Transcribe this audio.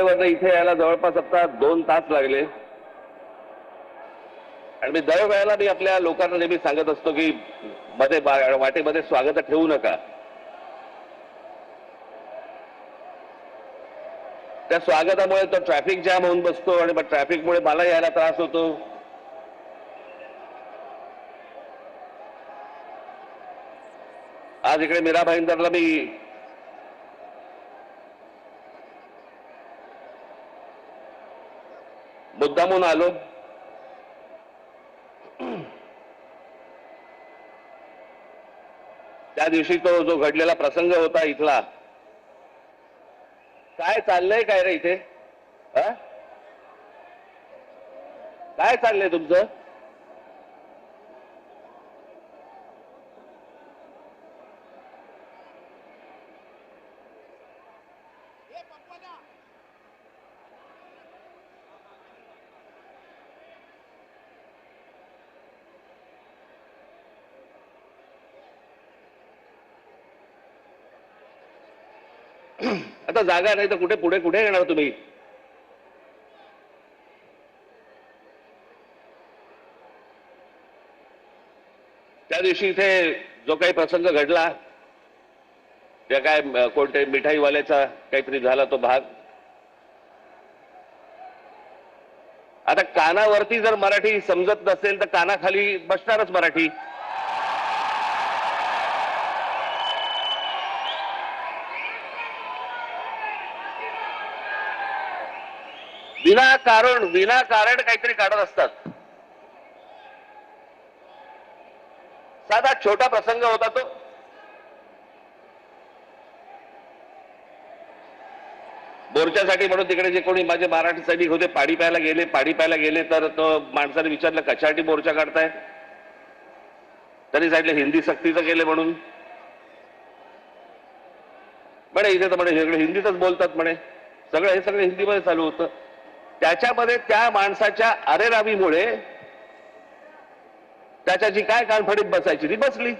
मुंबईवरून इथे यायला जवळपास आता 2 तास लागले आणि मी दरवेळेला मी आपल्या लोकांना नेहमी सांगत असतो की मध्ये वाटेमध्ये स्वागत ठेवू नका. त्या स्वागतामुळे तो ट्रॅफिक जॅम होऊन बसतो आणि मग ट्रॅफिकमुळे मला यायला त्रास होतो. आज इकडे मीरा भाईंदरला मी मुद्दामून आलो. त्या दिवशी तो जो घडलेला प्रसंग होता इथला, काय चाललंय काय रे इथे? काय चाललंय तुमचं? आता जागा नाही तर कुठे पुढे कुठे येणार तुम्ही? त्या दिवशी इथे जो काही प्रसंग घडला, त्या काय कोणत्या मिठाईवाल्याचा काहीतरी झाला तो भाग, आता कानावरती जर मराठी समजत नसेल तर कानाखाली बसणारच मराठी. विनाकारण काहीतरी काढत असतात. साधा छोटा प्रसंग होता तो. मोर्चासाठी म्हणून तिकडे जे कोणी माझे मराठी सैनिक होते पाणी प्यायला गेले तर तो माणसाने विचारलं कशासाठी मोर्चा काढताय? तरी सांगितलं हिंदी सक्तीचं केले म्हणून. म्हणे इथे तर म्हणे सगळे हिंदीतच बोलतात म्हणे. हे सगळं हिंदीमध्ये चालू होतं. त्याच्यामध्ये त्या माणसाच्या अरेरावीमुळे त्याच्याची काय कानफडीत बसायची ती बसली.